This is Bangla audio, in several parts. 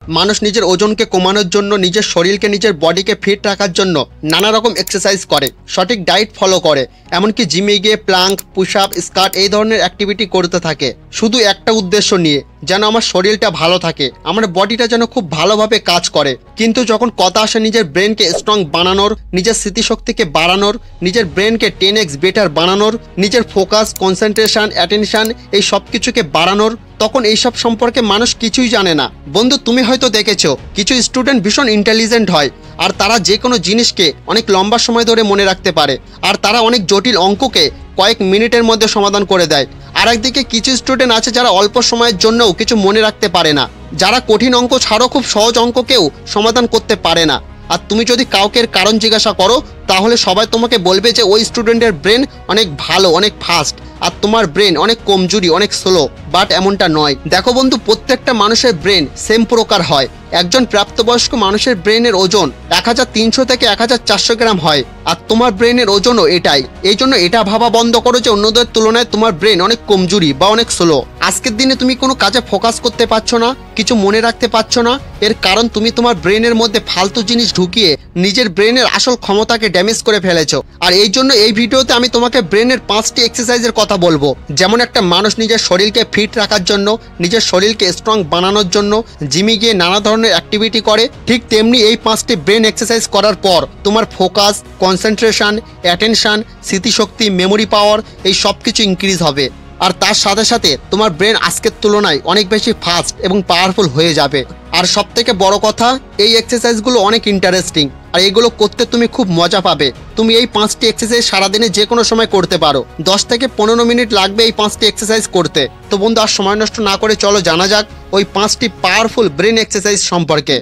মানুষ নিজের ওজনকে কমানোর জন্য, নিজের শরীরকে, নিজের বডিকে ফিট রাখার জন্য নানা রকম এক্সারসাইজ করে, সঠিক ডায়েট ফলো করে, এমনকি জিমে গিয়ে প্লাঙ্ক, পুশ আপ, স্কোয়াট এই ধরনের অ্যাক্টিভিটি করতে থাকে, শুধু একটা উদ্দেশ্য নিয়ে, যেন আমার শরীরটা ভালো থাকে, আমার বডিটা যেন খুব ভালোভাবে কাজ করে। কিন্তু যখন কথা আসে নিজের ব্রেনকে স্ট্রং বানানোর, নিজের স্মৃতিশক্তিকে বাড়ানোর, নিজের ব্রেনকে 10x বেটার বানানোর, নিজের ফোকাস, কনসেন্ট্রেশন, অ্যাটেনশন এই সব কিছুকে বাড়ানোর, তখন এইসব সম্পর্কে মানুষ কিছুই জানে না। বন্ধু, তুমি হয়তো দেখেছো কিছু স্টুডেন্ট ভীষণ ইন্টেলিজেন্ট হয়, আর তারা যে কোনো জিনিসকে অনেক লম্বা সময় ধরে মনে রাখতে পারে, আর তারা অনেক জটিল অঙ্ককে কয়েক মিনিটের মধ্যে সমাধান করে দেয়। আর একদিকে কিছু স্টুডেন্ট আছে যারা অল্প সময়ের জন্যও কিছু মনে রাখতে পারে না, যারা কঠিন অঙ্ক ছাড়াও খুব সহজ অঙ্ককেও সমাধান করতে পারে না। আর তুমি যদি কাউকে কারণ জিজ্ঞাসা করো, তাহলে সবাই তোমাকে বলবে যে ওই স্টুডেন্টের ব্রেন অনেক ভালো, অনেক ফাস্ট, আর তোমার ব্রেন অনেক কমজোরি, অনেক স্লো। বাট এমনটা নয়। দেখো বন্ধু, প্রত্যেকটা মানুষের ব্রেন সেম প্রকার হয়। একজন প্রাপ্তবয়স্ক মানুষের ব্রেনের ওজন 1300 থেকে 1400 গ্রাম হয়, আর তোমার ব্রেনের ওজনও এটাই। এই জন্য এটা ভাবা বন্ধ করো যে অন্যদের তুলনায় তোমার ব্রেন অনেক কমজোরি বা অনেক স্লো। আজকের দিনে তুমি কোনো কাজে ফোকাস করতে পারছো না, কিছু মনে রাখতে পারছো না, এর কারণ তুমি তোমার ব্রেনের মধ্যে ফালতু জিনিস ঢুকিয়ে নিজের ব্রেনের আসল ক্ষমতাকে ড্যামেজ করে ফেলেছো। আর এই জন্য এই ভিডিওতে আমি তোমাকে ব্রেনের 5টি এক্সারসাইজের কথা বলবো। যেমন একটা মানুষ নিজের শরীরকে ফিট রাখার জন্য, নিজের শরীরকে স্ট্রং বানানোর জন্য জিমে গিয়ে নানা ধরনের অ্যাক্টিভিটি করে, ঠিক তেমনি এই 5টি ব্রেন এক্সারসাইজ করার পর তোমার ফোকাস, কনসেন্ট্রেশন, অ্যাটেনশন, স্মৃতিশক্তি, মেমোরি পাওয়ার এই সব কিছু ইনক্রিজ হবে। আর তার সাথে সাথে তোমার ব্রেন আজকের তুলনায় অনেক বেশি ফাস্ট এবং পাওয়ারফুল হয়ে যাবে। আর সব থেকে বড় কথা, এই এক্সারসাইজগুলো অনেক ইন্টারেস্টিং, আর এগুলো করতে তুমি খুব মজা পাবে। তুমি এই 5টি এক্সারসাইজ সারাদিনে যে কোনো সময় করতে পারো। 10 থেকে 15 মিনিট লাগবে এই 5টি এক্সারসাইজ করতে। তো বন্ধু, আর সময় নষ্ট না করে চলো জানা যাক ওই 5টি পাওয়ারফুল ব্রেন এক্সারসাইজ সম্পর্কে।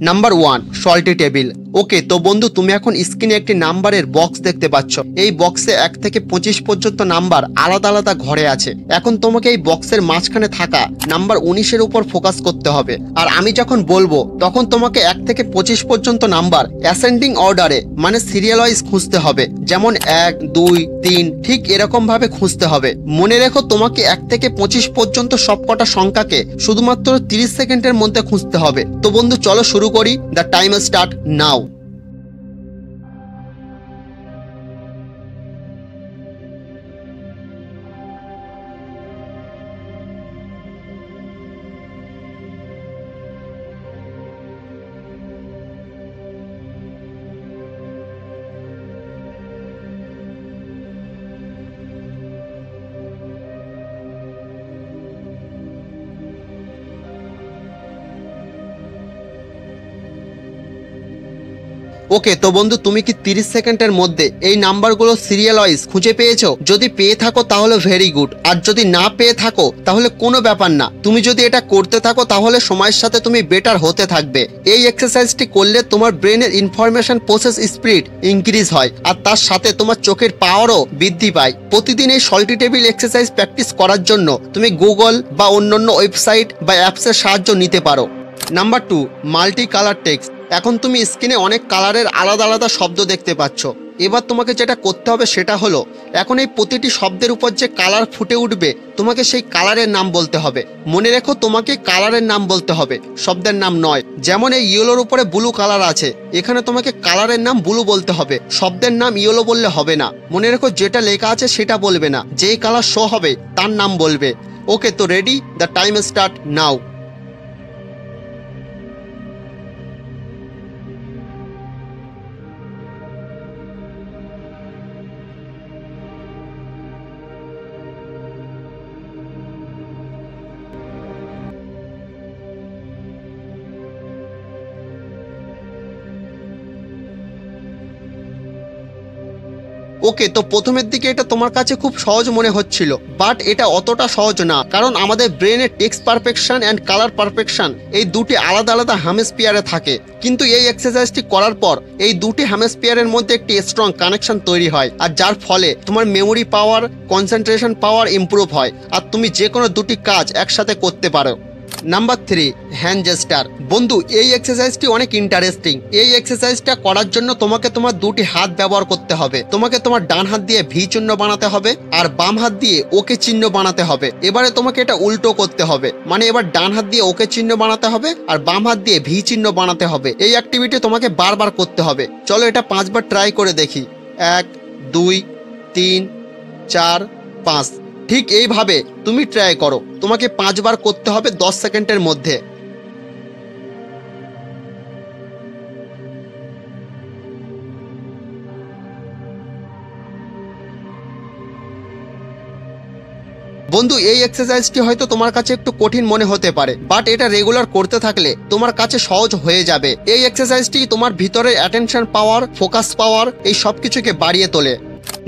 Number 1, Schulte table. ওকে, তো বন্ধু, তুমি এখন স্ক্রিনে একটি নাম্বারের বক্স দেখতে পাচ্ছ। এই বক্সে 1 থেকে 25 পর্যন্ত নাম্বার আলাদা আলাদা ঘরে আছে। এখন তোমাকে এই বক্সের মাঝখানে থাকা নাম্বার 19-এর উপর ফোকাস করতে হবে। আর আমি যখন বলবো তখন তোমাকে 1 থেকে 25 পর্যন্ত নাম্বার অ্যাসেন্ডিং অর্ডারে, মানে সিরিয়াল ওয়াইজ খুঁজতে হবে। যেমন 1, 2, 3 ঠিক এরকম ভাবে খুঁজতে হবে। মনে রেখো, তোমাকে 1 থেকে 25 পর্যন্ত সবকটা সংখ্যাকে শুধুমাত্র 30 সেকেন্ডের মধ্যে খুঁজতে হবে। তো বন্ধু, চলো শুরু করি। The time start now. Okay, তো বন্ধু, তুমি কি 30 সেকেন্ডের মধ্যে এই নাম্বারগুলো সিরিয়াল ওয়াইজ খুঁজে পেয়েছো? যদি পেয়ে থাকো তাহলে ভেরি গুড, আর যদি না পেয়ে থাকো তাহলে কোনো ব্যাপার না। তুমি যদি এটা করতে থাকো তাহলে সময়ের সাথে তুমি বেটার হতে থাকবে। এই এক্সারসাইজটি করলে তোমার ব্রেনের ইনফরমেশন প্রসেস স্পিড ইনক্রিজ হয়, আর তার সাথে তোমার চোখের পাওয়ারও বৃদ্ধি পায়। প্রতিদিন এই সল্টি টেবিল এক্সারসাইজ প্র্যাকটিস করার জন্য তুমি গুগল বা অন্যান্য ওয়েবসাইট বা অ্যাপসের সাহায্য নিতে পারো। Number 2, multi colour text. এখন তুমি স্ক্রিনে অনেক কালারের আলাদা আলাদা শব্দ দেখতে পাচ্ছ। এবার তোমাকে যেটা করতে হবে সেটা হলো, এখন এই প্রতিটি শব্দের উপর যে কালার ফুটে উঠবে, তোমাকে সেই কালারের নাম বলতে হবে। মনে রেখো, তোমাকে কালারের নাম বলতে হবে, শব্দের নাম নয়। যেমন এই ইয়েলোর উপরে ব্লু কালার আছে, এখানে তোমাকে কালারের নাম ব্লু বলতে হবে, শব্দের নাম ইয়েলো বললে হবে না। মনে রেখো, যেটা লেখা আছে সেটা বলবে না, যেই কালার শো হবে তার নাম বলবে। ওকে, তো ready? The time start now. Okay, তো প্রথমের দিকে এটা তোমার কাছে খুব সহজ মনে হচ্ছিল, বাট এটা অতটা সহজ না। কারণ আমাদের ব্রেনের text perfection and colour perfection এই দুটি আলাদা আলাদা হেমিস্ফিয়ারে থাকে। কিন্তু এই এক্সারসাইজটি করার পর এই দুটি হেমিস্ফিয়ারের মধ্যে একটি স্ট্রং কানেকশন তৈরি হয়, আর যার ফলে তোমার মেমোরি পাওয়ার, কনসেন্ট্রেশন পাওয়ার ইমপ্রুভ হয়, আর তুমি যে কোনো দুটি কাজ একসাথে করতে পারো। Number 3, hand gesture. বন্ধু, এই এক্সারসাইজটি অনেক ইন্টারেস্টিং। এই এক্সারসাইজটা করার জন্য তোমাকে তোমার দুটি হাত ব্যবহার করতে হবে। তোমাকে তোমার ডান হাত দিয়ে ভি চিহ্ন বানাতে হবে আর বাম হাত দিয়ে ওকে চিহ্ন বানাতে হবে। এবারে তোমাকে এটা উল্টো করতে হবে, মানে এবার ডান হাত দিয়ে ওকে চিহ্ন বানাতে হবে আর বাম হাত দিয়ে ভি চিহ্ন বানাতে হবে। এই অ্যাক্টিভিটি তোমাকে বারবার করতে হবে। চলো এটা 5 বার ট্রাই করে দেখি। 1 2 3 4 5। ঠিক এইভাবে তুমি ট্রাই করো। তোমাকে 5 বার করতে হবে 10 সেকেন্ডের মধ্যে। বন্ধু, এই এক্সারসাইজটি হয়তো তোমার কাছে একটু কঠিন মনে হতে পারে, বাট এটা রেগুলার করতে থাকলে তোমার কাছে সহজ হয়ে যাবে। এই এক্সারসাইজটি তোমার ভিতরে অ্যাটেনশন পাওয়ার, ফোকাস পাওয়ার এই সব কিছুকে বাড়িয়ে তোলে।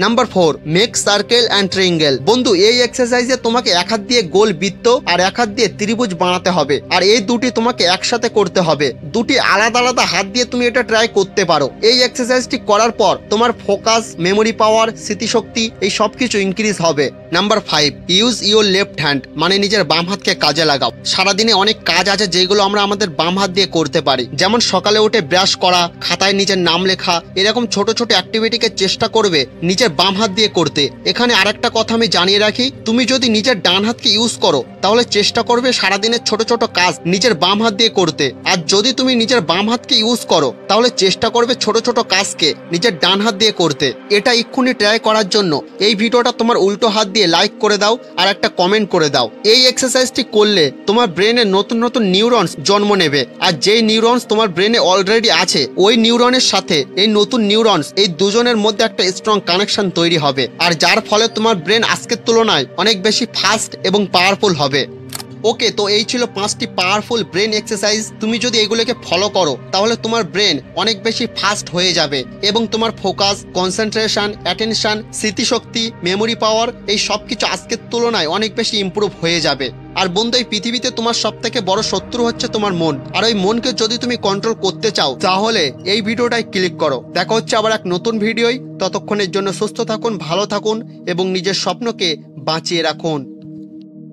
Number 4, make circle and triangle. বন্ধু, এই এক্সারসাইজে তোমাকে এক হাত দিয়ে গোল বৃত্ত আর এক হাত দিয়ে ত্রিভুজ বানাতে হবে, আর এই দুটি তোমাকে একসাথে করতে হবে। দুটি আলাদা আলাদা হাত দিয়ে তুমি এটা ট্রাই করতে পারো। এই এক্সারসাইজটি করার পর তোমার ফোকাস, মেমোরি পাওয়ার, স্মৃতিশক্তি এই সব কিছু ইনক্রিজ হবে। Number 5, use your left hand, মানে নিজের বাম হাতকে কাজে লাগাও। সারাদিনে অনেক কাজ আছে যেগুলো আমরা আমাদের বাম হাত দিয়ে করতে পারি, যেমন সকালে উঠে ব্রাশ করা, খাতায় নিজের নাম লেখা। এরকম ছোট ছোট অ্যাক্টিভিটিকে চেষ্টা করবে নিজের বাম হাত দিয়ে করতে। এখানে আরেকটা কথা আমি জানিয়ে রাখি, তুমি যদি নিজের ডান হাতকে ইউজ করো তাহলে চেষ্টা করবে সারাদিনের ছোট ছোট কাজ নিজের বাম হাত দিয়ে করতে, আর যদি তুমি নিজের বাম হাতকে ইউজ করো তাহলে চেষ্টা করবে ছোট ছোট কাজকে নিজের ডান হাত দিয়ে করতে। এটা এক্ষুনি ট্রাই করার জন্য এই ভিডিওটা তোমার উল্টো হাত দিয়ে লাইক করে দাও আর একটা কমেন্ট করে দাও। এই এক্সারসাইজটি করলে তোমার ব্রেনে নতুন নতুন নিউরনস জন্ম নেবে, আর যেই নিউরনস তোমার ব্রেনে অলরেডি আছে ওই নিউরনের সাথে এই নতুন নিউরনস, এই দুজনের মধ্যে একটা স্ট্রং কানেকশন তৈরি হবে, আর যার ফলে তোমার ব্রেন আজকের তুলনায় অনেক বেশি ফাস্ট এবং পাওয়ারফুল হবে। ওকে, তো এই ছিল 5টি পাওয়ারফুল ব্রেন এক্সারসাইজ। তুমি যদি এগুলোকে ফলো করো তাহলে তোমার ব্রেন অনেক বেশি ফাস্ট হয়ে যাবে এবং তোমার ফোকাস, কনসেন্ট্রেশন, অ্যাটেনশন, স্মৃতিশক্তি, মেমোরি পাওয়ার এই সব কিছু আজকের তুলনায় অনেক বেশি ইমপ্রুভ হয়ে যাবে। আর বন্ধু, এই পৃথিবীতে তোমার সব থেকে বড় শত্রু হচ্ছে তোমার মন, আর ওই মনকে যদি তুমি কন্ট্রোল করতে চাও তাহলে এই ভিডিওটায় ক্লিক করো। দেখা হচ্ছে আবার এক নতুন ভিডিওয়। ততক্ষণের জন্য সুস্থ থাকুন, ভালো থাকুন এবং নিজের স্বপ্নকে বাঁচিয়ে রাখুন।